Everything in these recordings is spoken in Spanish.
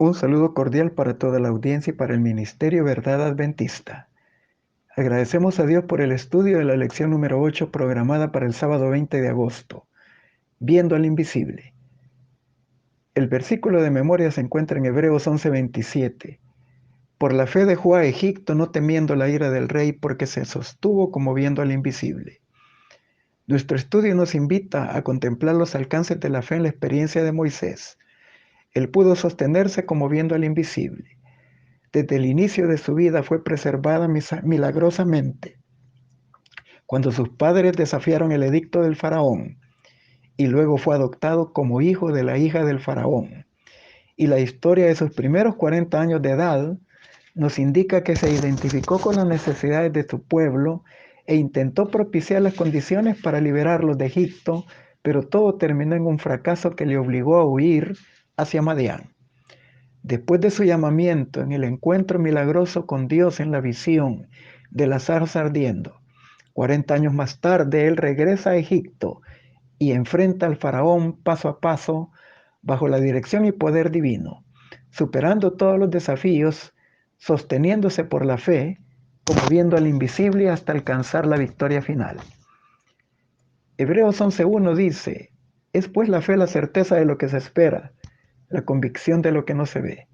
Un saludo cordial para toda la audiencia y para el Ministerio Verdad Adventista. Agradecemos a Dios por el estudio de la lección número 8 programada para el sábado 20 de agosto, Viendo al Invisible. El versículo de memoria se encuentra en Hebreos 11:27. Por la fe dejó a Egipto no temiendo la ira del rey porque se sostuvo como viendo al invisible. Nuestro estudio nos invita a contemplar los alcances de la fe en la experiencia de Moisés. Él pudo sostenerse como viendo al invisible. Desde el inicio de su vida fue preservada milagrosamente, cuando sus padres desafiaron el edicto del faraón, y luego fue adoptado como hijo de la hija del faraón. Y la historia de sus primeros 40 años de edad nos indica que se identificó con las necesidades de su pueblo e intentó propiciar las condiciones para liberarlos de Egipto, pero todo terminó en un fracaso que le obligó a huir hacia Madián. Después de su llamamiento en el encuentro milagroso con Dios en la visión de la zarza ardiendo, 40 años más tarde él regresa a Egipto y enfrenta al faraón paso a paso bajo la dirección y poder divino, superando todos los desafíos, sosteniéndose por la fe, como viendo al invisible hasta alcanzar la victoria final. Hebreos 11:1 dice: es pues la fe la certeza de lo que se espera, la convicción de lo que no se ve.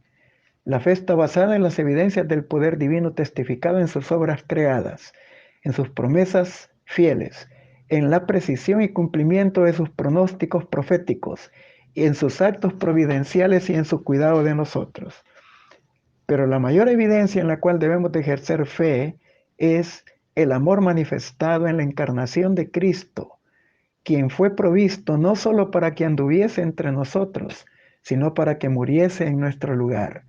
La fe está basada en las evidencias del poder divino testificado en sus obras creadas, en sus promesas fieles, en la precisión y cumplimiento de sus pronósticos proféticos, y en sus actos providenciales y en su cuidado de nosotros. Pero la mayor evidencia en la cual debemos de ejercer fe es el amor manifestado en la encarnación de Cristo, quien fue provisto no solo para que anduviese entre nosotros, sino para que muriese en nuestro lugar.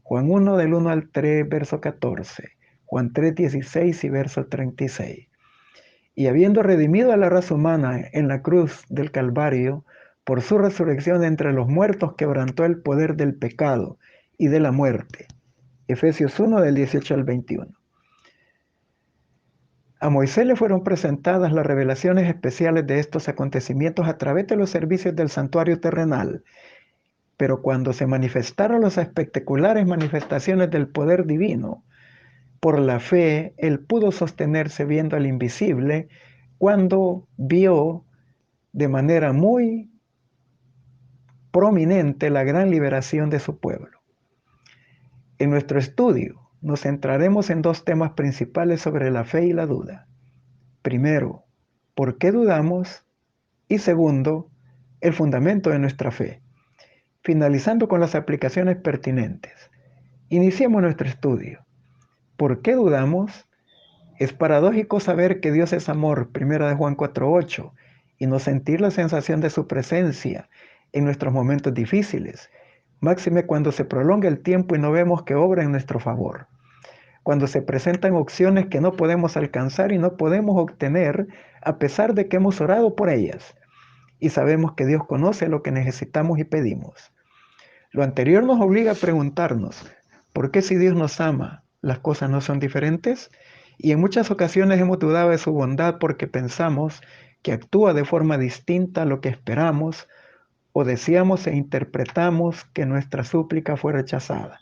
Juan 1 del 1 al 3, verso 14. Juan 3, 16 y verso 36. Y habiendo redimido a la raza humana en la cruz del Calvario, por su resurrección entre los muertos quebrantó el poder del pecado y de la muerte. Efesios 1 del 18 al 21. A Moisés le fueron presentadas las revelaciones especiales de estos acontecimientos a través de los servicios del santuario terrenal, pero cuando se manifestaron las espectaculares manifestaciones del poder divino, por la fe él pudo sostenerse viendo al invisible cuando vio de manera muy prominente la gran liberación de su pueblo. En nuestro estudio nos centraremos en dos temas principales sobre la fe y la duda. Primero, ¿por qué dudamos? Y segundo, el fundamento de nuestra fe. Finalizando con las aplicaciones pertinentes. Iniciemos nuestro estudio. ¿Por qué dudamos? Es paradójico saber que Dios es amor, 1 de Juan 4:8, y no sentir la sensación de su presencia en nuestros momentos difíciles, máxime cuando se prolonga el tiempo y no vemos que obra en nuestro favor. Cuando se presentan opciones que no podemos alcanzar y no podemos obtener a pesar de que hemos orado por ellas y sabemos que Dios conoce lo que necesitamos y pedimos. Lo anterior nos obliga a preguntarnos, ¿por qué si Dios nos ama, las cosas no son diferentes? Y en muchas ocasiones hemos dudado de su bondad porque pensamos que actúa de forma distinta a lo que esperamos o deseamos e interpretamos que nuestra súplica fue rechazada.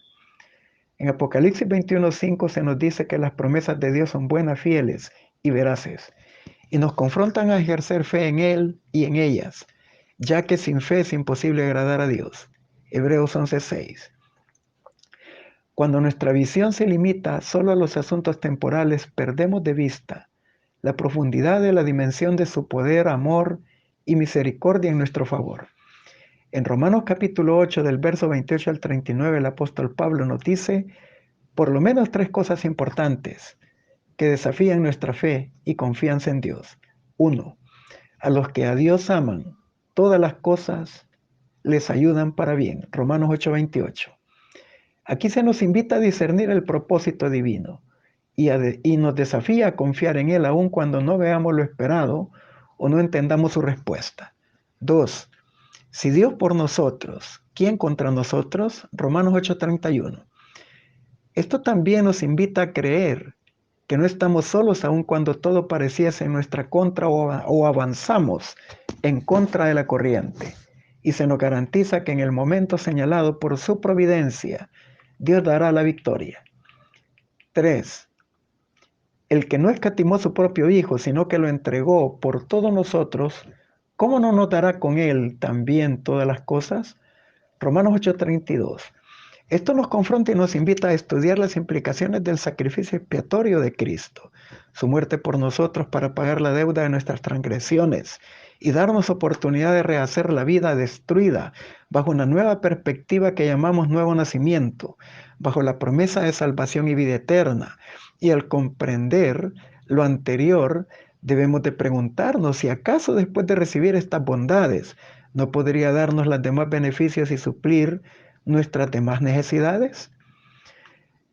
En Apocalipsis 21:5 se nos dice que las promesas de Dios son buenas, fieles y veraces, y nos confrontan a ejercer fe en Él y en ellas, ya que sin fe es imposible agradar a Dios. Hebreos 11:6. Cuando nuestra visión se limita solo a los asuntos temporales, perdemos de vista la profundidad de la dimensión de su poder, amor y misericordia en nuestro favor. En Romanos capítulo 8, del verso 28 al 39, el apóstol Pablo nos dice por lo menos tres cosas importantes que desafían nuestra fe y confianza en Dios. 1. A los que a Dios aman, todas las cosas les ayudan para bien. Romanos 8:28. Aquí se nos invita a discernir el propósito divino y nos desafía a confiar en Él aun cuando no veamos lo esperado o no entendamos su respuesta. 2. Si Dios por nosotros, ¿quién contra nosotros? Romanos 8:31. Esto también nos invita a creer que no estamos solos aun cuando todo pareciese en nuestra contra o avanzamos en contra de la corriente. y se nos garantiza que en el momento señalado por su providencia, Dios dará la victoria. 3. El que no escatimó su propio Hijo, sino que lo entregó por todos nosotros, ¿cómo no nos dará con él también todas las cosas? Romanos 8:32. Esto nos confronta y nos invita a estudiar las implicaciones del sacrificio expiatorio de Cristo, su muerte por nosotros para pagar la deuda de nuestras transgresiones y darnos oportunidad de rehacer la vida destruida bajo una nueva perspectiva que llamamos nuevo nacimiento, bajo la promesa de salvación y vida eterna. Y al comprender lo anterior, debemos de preguntarnos si acaso después de recibir estas bondades, no podría darnos los demás beneficios y suplir nuestras demás necesidades.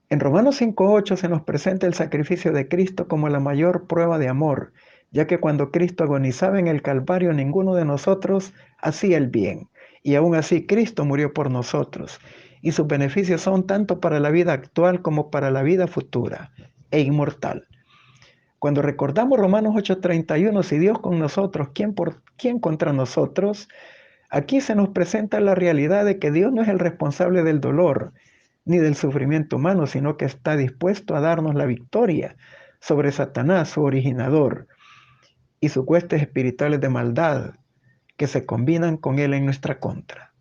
En Romanos 5:8 se nos presenta el sacrificio de Cristo como la mayor prueba de amor, ya que cuando Cristo agonizaba en el Calvario, ninguno de nosotros hacía el bien, y aún así Cristo murió por nosotros, y sus beneficios son tanto para la vida actual como para la vida futura e inmortal. Cuando recordamos Romanos 8:31, si Dios con nosotros, ¿quién contra nosotros? Aquí se nos presenta la realidad de que Dios no es el responsable del dolor ni del sufrimiento humano, sino que está dispuesto a darnos la victoria sobre Satanás, su originador, y sus huestes espirituales de maldad que se combinan con él en nuestra contra.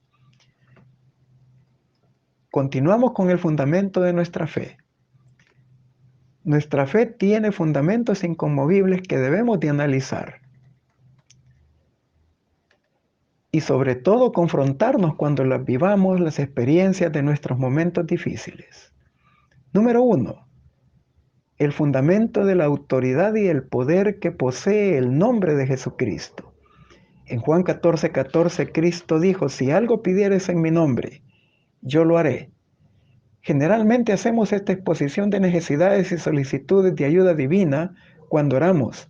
Continuamos con el fundamento de nuestra fe. Nuestra fe tiene fundamentos inconmovibles que debemos de analizar. Y sobre todo confrontarnos cuando las vivamos las experiencias de nuestros momentos difíciles. Número 1. El fundamento de la autoridad y el poder que posee el nombre de Jesucristo. En Juan 14:14, Cristo dijo, si algo pidieres en mi nombre, yo lo haré. Generalmente hacemos esta exposición de necesidades y solicitudes de ayuda divina cuando oramos,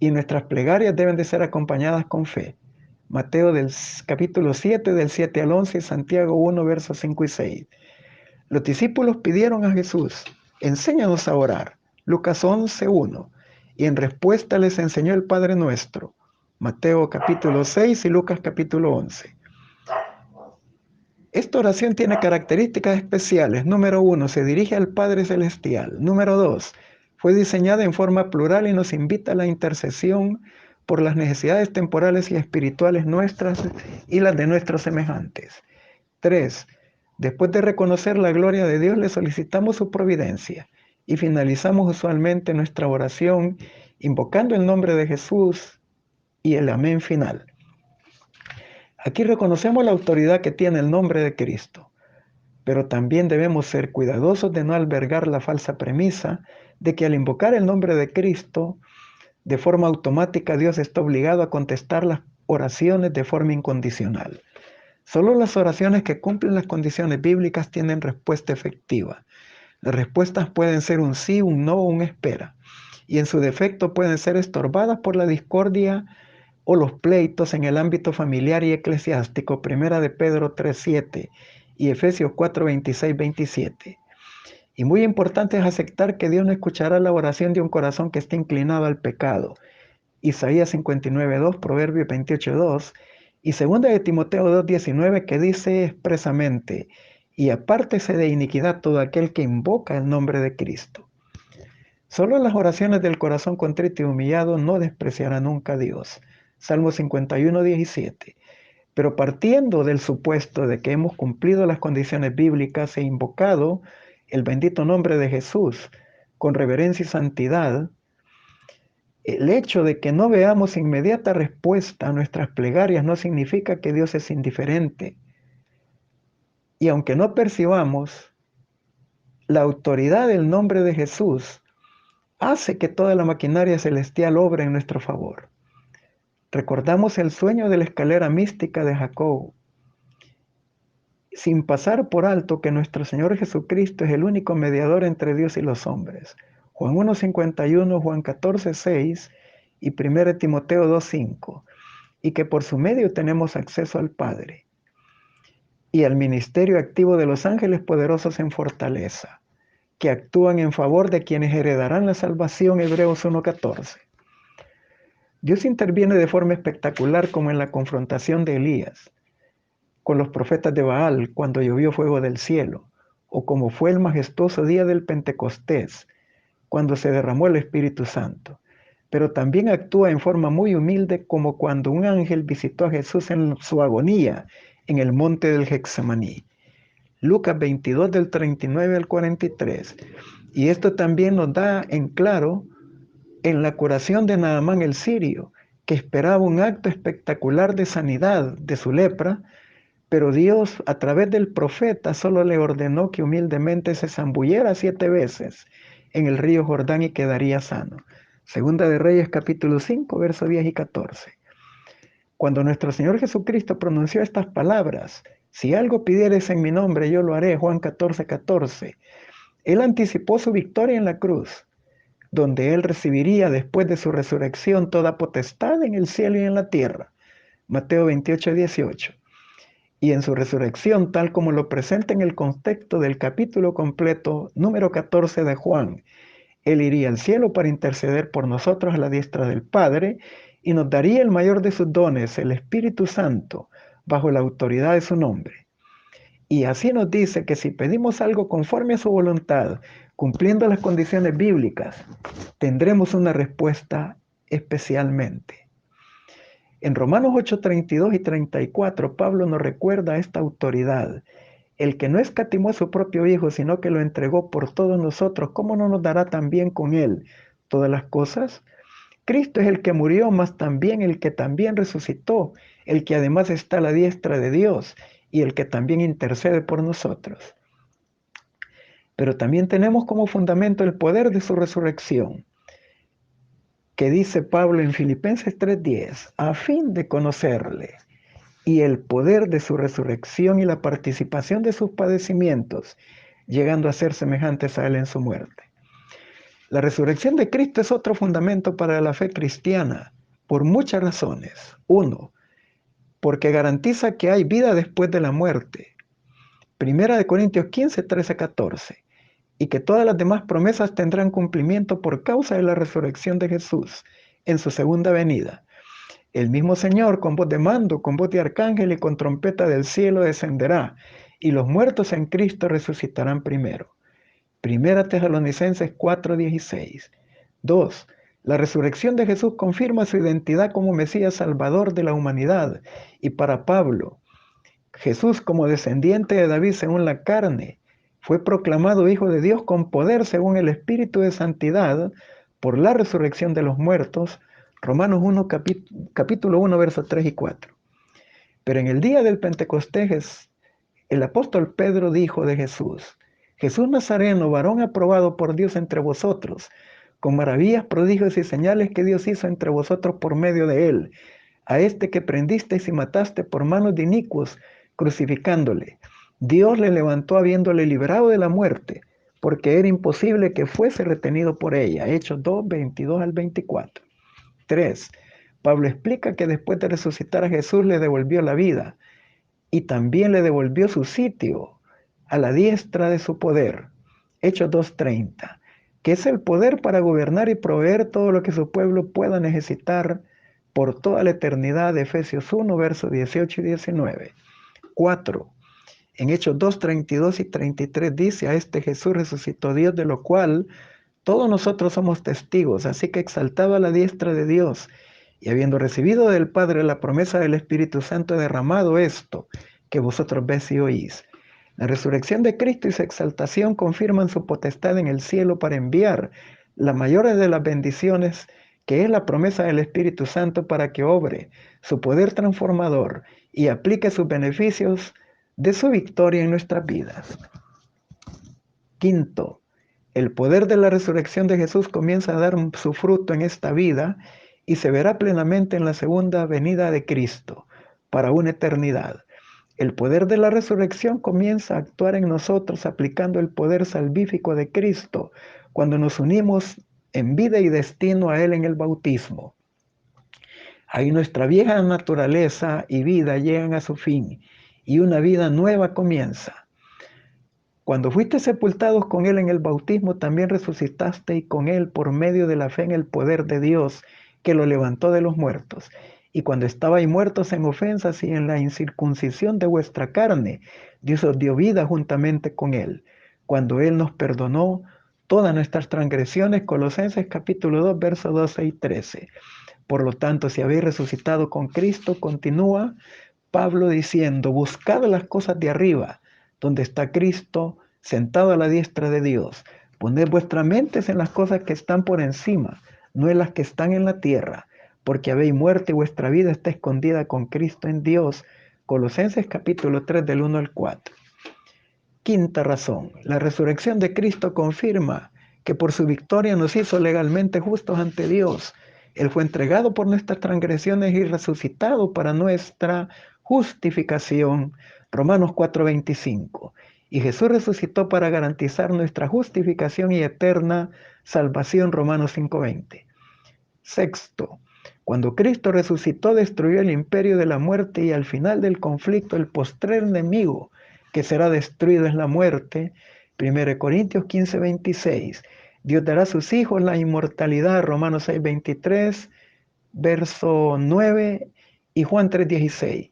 y nuestras plegarias deben de ser acompañadas con fe. Mateo del capítulo 7, del 7 al 11, y Santiago 1, versos 5 y 6. Los discípulos pidieron a Jesús, enséñanos a orar, Lucas 11:1, y en respuesta les enseñó el Padre Nuestro, Mateo capítulo 6 y Lucas capítulo 11. Esta oración tiene características especiales. Número 1, se dirige al Padre Celestial. Número 2, fue diseñada en forma plural y nos invita a la intercesión por las necesidades temporales y espirituales nuestras y las de nuestros semejantes. 3, después de reconocer la gloria de Dios, le solicitamos su providencia y finalizamos usualmente nuestra oración invocando el nombre de Jesús y el amén final. Aquí reconocemos la autoridad que tiene el nombre de Cristo, pero también debemos ser cuidadosos de no albergar la falsa premisa de que al invocar el nombre de Cristo, de forma automática Dios está obligado a contestar las oraciones de forma incondicional. Solo las oraciones que cumplen las condiciones bíblicas tienen respuesta efectiva. Las respuestas pueden ser un sí, un no o un espera, y en su defecto pueden ser estorbadas por la discordia o los pleitos en el ámbito familiar y eclesiástico, 1 de Pedro 3:7 y Efesios 4:26-27. Y muy importante es aceptar que Dios no escuchará la oración de un corazón que esté inclinado al pecado, Isaías 59:2, Proverbios 28:2, y 2 de Timoteo 2:19, que dice expresamente, y apártese de iniquidad todo aquel que invoca el nombre de Cristo. Solo las oraciones del corazón contrito y humillado no despreciarán nunca a Dios. Salmo 51:17. Pero partiendo del supuesto de que hemos cumplido las condiciones bíblicas e invocado el bendito nombre de Jesús con reverencia y santidad, el hecho de que no veamos inmediata respuesta a nuestras plegarias no significa que Dios es indiferente. Y aunque no percibamos, la autoridad del nombre de Jesús hace que toda la maquinaria celestial obre en nuestro favor. Recordamos el sueño de la escalera mística de Jacob, sin pasar por alto que nuestro Señor Jesucristo es el único mediador entre Dios y los hombres. Juan 1:51, Juan 14:6 y 1 Timoteo 2:5, y que por su medio tenemos acceso al Padre y al ministerio activo de los ángeles poderosos en fortaleza, que actúan en favor de quienes heredarán la salvación, Hebreos 1:14. Dios interviene de forma espectacular como en la confrontación de Elías. con los profetas de Baal cuando llovió fuego del cielo, o como fue el majestuoso día del Pentecostés, cuando se derramó el Espíritu Santo. Pero también actúa en forma muy humilde como cuando un ángel visitó a Jesús en su agonía en el monte del Getsemaní. Lucas 22 del 39 al 43. Y esto también nos da en claro en la curación de Naamán el sirio, que esperaba un acto espectacular de sanidad de su lepra, pero Dios a través del profeta solo le ordenó que humildemente se zambulliera 7 veces en el río Jordán y quedaría sano. Segunda de Reyes capítulo 5, versos 10 y 14. Cuando nuestro Señor Jesucristo pronunció estas palabras, si algo pidieres en mi nombre, yo lo haré, Juan 14, 14, Él anticipó su victoria en la cruz, donde Él recibiría después de su resurrección toda potestad en el cielo y en la tierra. Mateo 28, 18. Y en su resurrección, tal como lo presenta en el contexto del capítulo completo número 14 de Juan, Él iría al cielo para interceder por nosotros a la diestra del Padre y nos daría el mayor de sus dones, el Espíritu Santo, bajo la autoridad de su nombre. Y así nos dice que si pedimos algo conforme a su voluntad, cumpliendo las condiciones bíblicas, tendremos una respuesta especialmente. En Romanos 8, 32 y 34, Pablo nos recuerda esta autoridad. El que no escatimó a su propio Hijo, sino que lo entregó por todos nosotros, ¿cómo no nos dará también con Él todas las cosas? Cristo es el que murió, mas también el que también resucitó, el que además está a la diestra de Dios y el que también intercede por nosotros. Pero también tenemos como fundamento el poder de su resurrección, que dice Pablo en Filipenses 3:10, a fin de conocerle y el poder de su resurrección y la participación de sus padecimientos, llegando a ser semejantes a él en su muerte. La resurrección de Cristo es otro fundamento para la fe cristiana, por muchas razones. Uno, porque garantiza que hay vida después de la muerte. Primera de Corintios 15, 13, 14. Y que todas las demás promesas tendrán cumplimiento por causa de la resurrección de Jesús en su segunda venida. El mismo Señor, con voz de mando, con voz de arcángel y con trompeta del cielo descenderá, y los muertos en Cristo resucitarán primero. Primera Tesalonicenses 4:16. 2. La resurrección de Jesús confirma su identidad como Mesías Salvador de la humanidad, y para Pablo, Jesús como descendiente de David según la carne, fue proclamado Hijo de Dios con poder según el Espíritu de Santidad por la resurrección de los muertos, Romanos 1, capítulo 1, versos 3 y 4. Pero en el día del Pentecostés, el apóstol Pedro dijo de Jesús, Jesús Nazareno, varón aprobado por Dios entre vosotros, con maravillas, prodigios y señales que Dios hizo entre vosotros por medio de él, a este que prendisteis y mataste por manos de inicuos, crucificándole. Dios le levantó habiéndole librado de la muerte, porque era imposible que fuese retenido por ella. Hechos 2, 22 al 24. 3. Pablo explica que después de resucitar a Jesús le devolvió la vida y también le devolvió su sitio a la diestra de su poder. Hechos 2:30, que es el poder para gobernar y proveer todo lo que su pueblo pueda necesitar por toda la eternidad. Efesios 1, versos 18 y 19. 4. En Hechos 2, 32 y 33 dice, a este Jesús resucitó Dios, de lo cual todos nosotros somos testigos, así que exaltado a la diestra de Dios, y habiendo recibido del Padre la promesa del Espíritu Santo, he derramado esto que vosotros ves y oís. La resurrección de Cristo y su exaltación confirman su potestad en el cielo para enviar la mayor de las bendiciones, que es la promesa del Espíritu Santo, para que obre su poder transformador y aplique sus beneficios de su victoria en nuestras vidas. Quinto, el poder de la resurrección de Jesús comienza a dar su fruto en esta vida y se verá plenamente en la segunda venida de Cristo para una eternidad. El poder de la resurrección comienza a actuar en nosotros aplicando el poder salvífico de Cristo cuando nos unimos en vida y destino a Él en el bautismo. Ahí nuestra vieja naturaleza y vida llegan a su fin y una vida nueva comienza. Cuando fuiste sepultados con Él en el bautismo, también resucitaste con Él por medio de la fe en el poder de Dios que lo levantó de los muertos. Y cuando estabais muertos en ofensas y en la incircuncisión de vuestra carne, Dios os dio vida juntamente con Él, cuando Él nos perdonó todas nuestras transgresiones. Colosenses capítulo 2, versos 12 y 13. Por lo tanto, si habéis resucitado con Cristo, continúa Pablo diciendo, buscad las cosas de arriba, donde está Cristo sentado a la diestra de Dios. Poned vuestras mentes en las cosas que están por encima, no en las que están en la tierra, porque habéis muerto y vuestra vida está escondida con Cristo en Dios. Colosenses capítulo 3 del 1 al 4. Quinta razón, la resurrección de Cristo confirma que por su victoria nos hizo legalmente justos ante Dios. Él fue entregado por nuestras transgresiones y resucitado para nuestra justificación. Romanos 4:25. Y Jesús resucitó para garantizar nuestra justificación y eterna salvación. Romanos 5:20. Sexto, cuando Cristo resucitó, destruyó el imperio de la muerte y al final del conflicto, el postrer enemigo que será destruido es la muerte. 1 Corintios 15:26. Dios dará a sus hijos la inmortalidad. Romanos 6:23, verso 9 y Juan 3:16.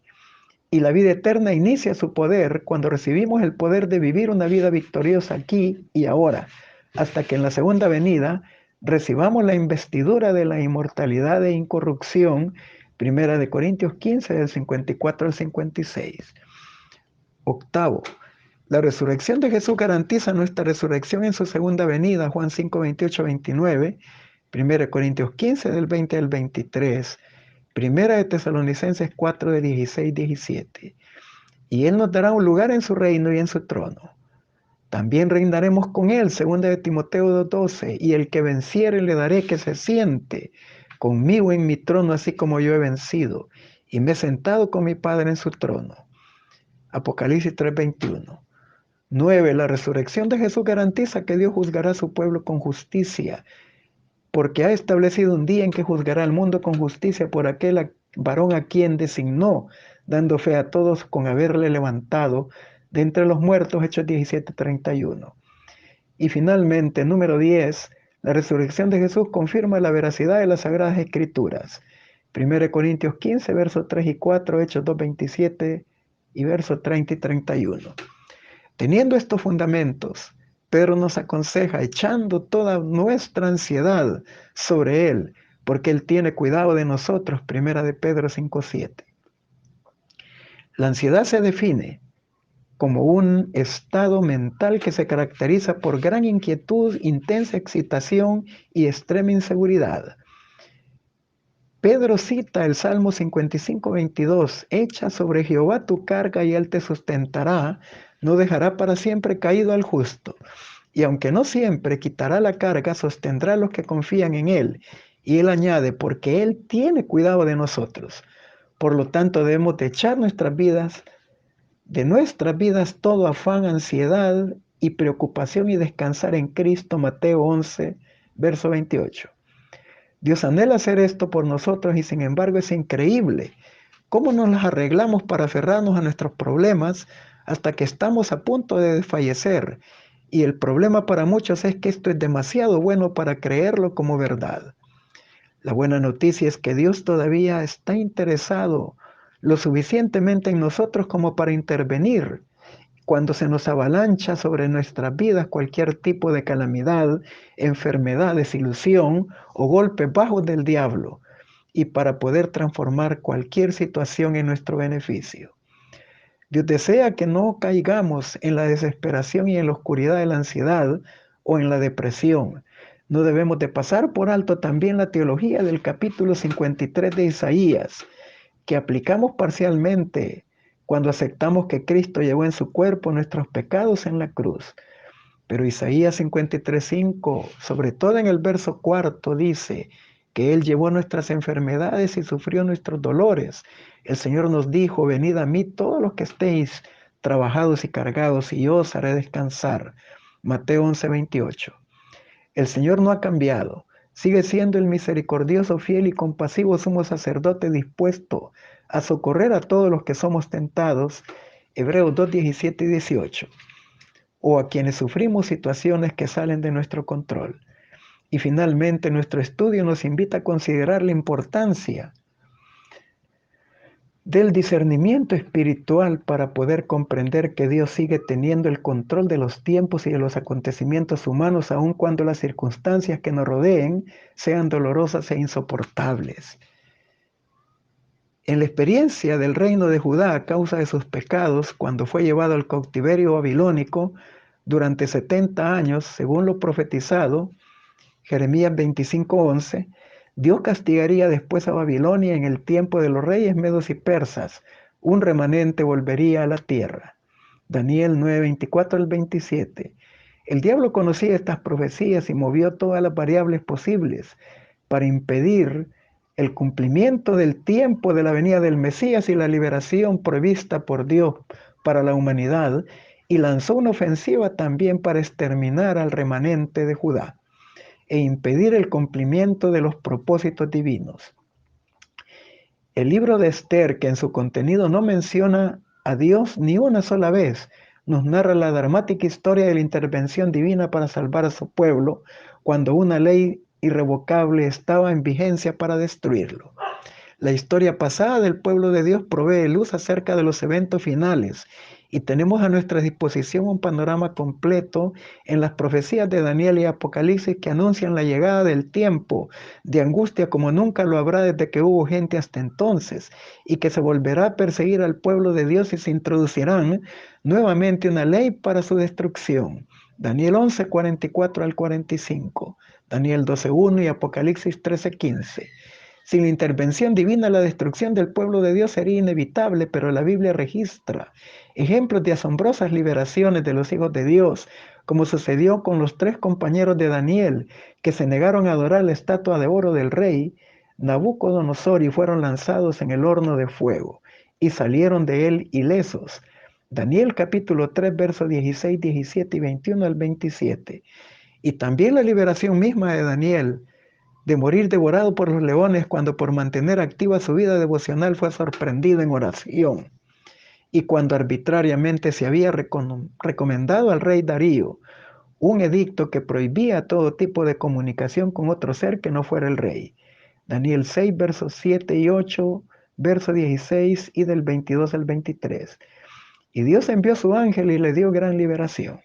Y la vida eterna inicia su poder cuando recibimos el poder de vivir una vida victoriosa aquí y ahora, hasta que en la segunda venida recibamos la investidura de la inmortalidad e incorrupción. 1 Corintios 15, del 54 al 56. Octavo, la resurrección de Jesús garantiza nuestra resurrección en su segunda venida. Juan 5, 28, 29. 1 Corintios 15, del 20 al 23. Primera de Tesalonicenses 4, de 16, 17. Y Él nos dará un lugar en su reino y en su trono. También reinaremos con Él, segunda de Timoteo 2:12. Y el que venciere le daré que se siente conmigo en mi trono, así como yo he vencido, y me he sentado con mi Padre en su trono. Apocalipsis 3:21. 9. La resurrección de Jesús garantiza que Dios juzgará a su pueblo con justicia, porque ha establecido un día en que juzgará al mundo con justicia por aquel varón a quien designó, dando fe a todos con haberle levantado de entre los muertos. Hechos 17:31. Y finalmente, número 10, la resurrección de Jesús confirma la veracidad de las Sagradas Escrituras. 1 Corintios 15, versos 3 y 4, Hechos 2:27 y versos 30 y 31. Teniendo estos fundamentos, Pedro nos aconseja echando toda nuestra ansiedad sobre Él, porque Él tiene cuidado de nosotros. 1 de Pedro 5:7. La ansiedad se define como un estado mental que se caracteriza por gran inquietud, intensa excitación y extrema inseguridad. Pedro cita el Salmo 55:22, echa sobre Jehová tu carga y Él te sustentará, no dejará para siempre caído al justo. Y aunque no siempre quitará la carga, sostendrá a los que confían en Él. Y Él añade, porque Él tiene cuidado de nosotros. Por lo tanto, debemos de echar de nuestras vidas todo afán, ansiedad y preocupación y descansar en Cristo. Mateo 11, verso 28. Dios anhela hacer esto por nosotros y sin embargo es increíble cómo nos las arreglamos para aferrarnos a nuestros problemas hasta que estamos a punto de desfallecer. Y el problema para muchos es que esto es demasiado bueno para creerlo como verdad. La buena noticia es que Dios todavía está interesado lo suficientemente en nosotros como para intervenir cuando se nos avalancha sobre nuestras vidas cualquier tipo de calamidad, enfermedad, desilusión o golpe bajo del diablo, y para poder transformar cualquier situación en nuestro beneficio. Dios desea que no caigamos en la desesperación y en la oscuridad de la ansiedad o en la depresión. No debemos de pasar por alto también la teología del capítulo 53 de Isaías, que aplicamos parcialmente cuando aceptamos que Cristo llevó en su cuerpo nuestros pecados en la cruz. Pero Isaías 53:5, sobre todo en el verso 4, dice que Él llevó nuestras enfermedades y sufrió nuestros dolores. El Señor nos dijo, venid a mí todos los que estéis trabajados y cargados, y yo os haré descansar. Mateo 11:28. El Señor no ha cambiado. Sigue siendo el misericordioso, fiel y compasivo sumo sacerdote dispuesto a socorrer a todos los que somos tentados. Hebreos 2:17 y 18. O a quienes sufrimos situaciones que salen de nuestro control. Y finalmente, nuestro estudio nos invita a considerar la importancia del discernimiento espiritual para poder comprender que Dios sigue teniendo el control de los tiempos y de los acontecimientos humanos, aun cuando las circunstancias que nos rodeen sean dolorosas e insoportables. En la experiencia del reino de Judá a causa de sus pecados, cuando fue llevado al cautiverio babilónico durante 70 años, según lo profetizado, Jeremías 25:11, Dios castigaría después a Babilonia en el tiempo de los reyes medos y persas. Un remanente volvería a la tierra. Daniel 9:24 al 27. El diablo conocía estas profecías y movió todas las variables posibles para impedir el cumplimiento del tiempo de la venida del Mesías y la liberación prevista por Dios para la humanidad, y lanzó una ofensiva también para exterminar al remanente de Judá e impedir el cumplimiento de los propósitos divinos. El libro de Esther, que en su contenido no menciona a Dios ni una sola vez, nos narra la dramática historia de la intervención divina para salvar a su pueblo cuando una ley irrevocable estaba en vigencia para destruirlo. La historia pasada del pueblo de Dios provee luz acerca de los eventos finales y tenemos a nuestra disposición un panorama completo en las profecías de Daniel y Apocalipsis que anuncian la llegada del tiempo de angustia como nunca lo habrá desde que hubo gente hasta entonces, y que se volverá a perseguir al pueblo de Dios y se introducirán nuevamente una ley para su destrucción. Daniel 11, 44 al 45, Daniel 12:1 y Apocalipsis 13:15. Sin la intervención divina, la destrucción del pueblo de Dios sería inevitable, pero la Biblia registra ejemplos de asombrosas liberaciones de los hijos de Dios, como sucedió con los 3 compañeros de Daniel, que se negaron a adorar la estatua de oro del rey Nabucodonosor y fueron lanzados en el horno de fuego, y salieron de él ilesos. Daniel capítulo 3, versos 16, 17 y 21 al 27. Y también la liberación misma de Daniel, de morir devorado por los leones cuando por mantener activa su vida devocional fue sorprendido en oración, y cuando arbitrariamente se había recomendado al rey Darío un edicto que prohibía todo tipo de comunicación con otro ser que no fuera el rey. Daniel 6, versos 7 y 8, verso 16 y del 22 al 23. Y Dios envió a su ángel y le dio gran liberación.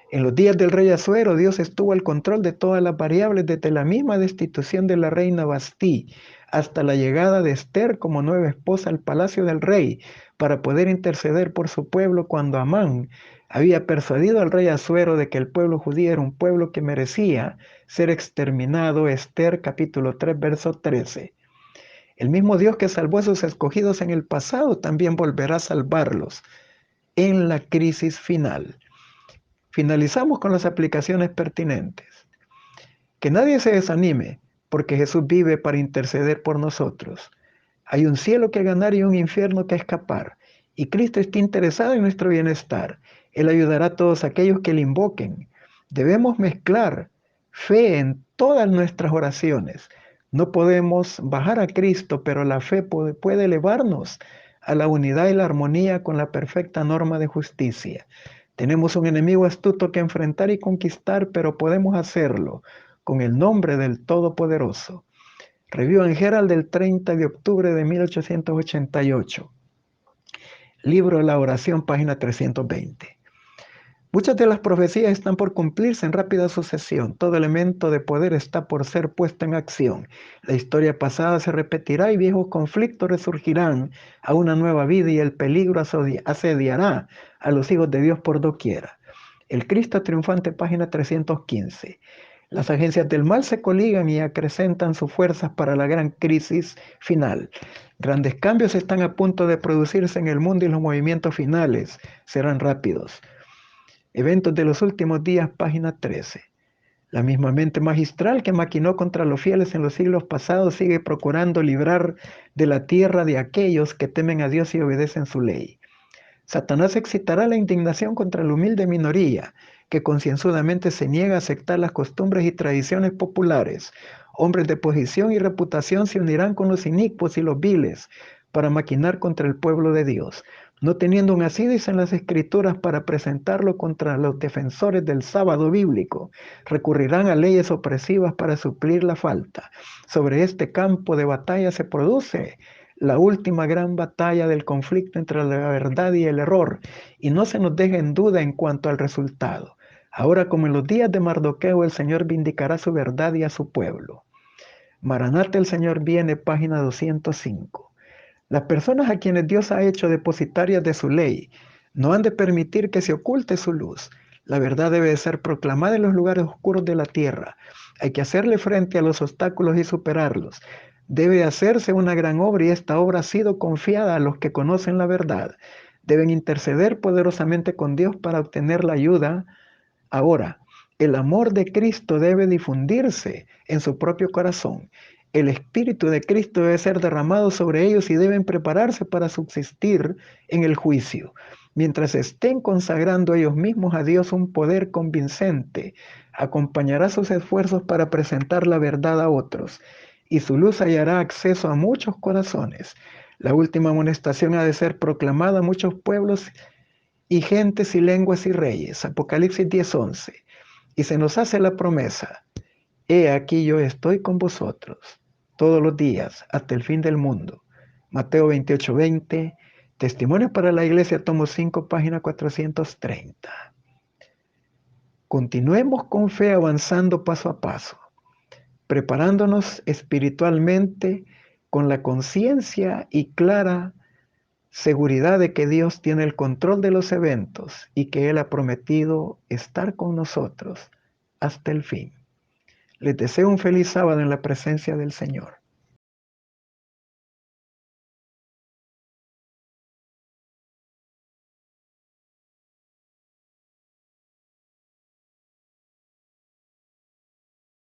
En los días del rey Asuero, Dios estuvo al control de todas las variables desde la misma destitución de la reina Bastí hasta la llegada de Esther como nueva esposa al palacio del rey para poder interceder por su pueblo cuando Amán había persuadido al rey Asuero de que el pueblo judío era un pueblo que merecía ser exterminado. Esther capítulo 3, verso 13. El mismo Dios que salvó a sus escogidos en el pasado también volverá a salvarlos en la crisis final. Finalizamos con las aplicaciones pertinentes. Que nadie se desanime, porque Jesús vive para interceder por nosotros. Hay un cielo que ganar y un infierno que escapar, y Cristo está interesado en nuestro bienestar. Él ayudará a todos aquellos que le invoquen. Debemos mezclar fe en todas nuestras oraciones. No podemos bajar a Cristo, pero la fe puede elevarnos a la unidad y la armonía con la perfecta norma de justicia. Tenemos un enemigo astuto que enfrentar y conquistar, pero podemos hacerlo con el nombre del Todopoderoso. Review en Herald del 30 de octubre de 1888. Libro de la oración, página 320. Muchas de las profecías están por cumplirse en rápida sucesión. Todo elemento de poder está por ser puesto en acción. La historia pasada se repetirá y viejos conflictos resurgirán a una nueva vida, y el peligro asediará a los hijos de Dios por doquiera. El Cristo triunfante, página 315. Las agencias del mal se coligan y acrecentan sus fuerzas para la gran crisis final. Grandes cambios están a punto de producirse en el mundo y los movimientos finales serán rápidos. Eventos de los últimos días, página 13. La misma mente magistral que maquinó contra los fieles en los siglos pasados sigue procurando librar de la tierra de aquellos que temen a Dios y obedecen su ley. Satanás excitará la indignación contra la humilde minoría que concienzudamente se niega a aceptar las costumbres y tradiciones populares. Hombres de posición y reputación se unirán con los inicuos y los viles para maquinar contra el pueblo de Dios. No teniendo un asidis en las escrituras para presentarlo contra los defensores del sábado bíblico, recurrirán a leyes opresivas para suplir la falta. Sobre este campo de batalla se produce la última gran batalla del conflicto entre la verdad y el error, y no se nos deje en duda en cuanto al resultado. Ahora, como en los días de Mardoqueo, el Señor vindicará su verdad y a su pueblo. Maranata, el Señor viene, página 205. Las personas a quienes Dios ha hecho depositarias de su ley no han de permitir que se oculte su luz. La verdad debe de ser proclamada en los lugares oscuros de la tierra. Hay que hacerle frente a los obstáculos y superarlos. Debe hacerse una gran obra y esta obra ha sido confiada a los que conocen la verdad. Deben interceder poderosamente con Dios para obtener la ayuda. Ahora, el amor de Cristo debe difundirse en su propio corazón. El Espíritu de Cristo debe ser derramado sobre ellos y deben prepararse para subsistir en el juicio. Mientras estén consagrando ellos mismos a Dios, un poder convincente acompañará sus esfuerzos para presentar la verdad a otros, y su luz hallará acceso a muchos corazones. La última amonestación ha de ser proclamada a muchos pueblos y gentes y lenguas y reyes. Apocalipsis 10:11. Y se nos hace la promesa: he aquí yo estoy con vosotros todos los días hasta el fin del mundo. Mateo 28:20. Testimonio para la Iglesia, tomo 5, página 430. Continuemos con fe avanzando paso a paso, preparándonos espiritualmente con la conciencia y clara seguridad de que Dios tiene el control de los eventos y que Él ha prometido estar con nosotros hasta el fin. Les deseo un feliz sábado en la presencia del Señor.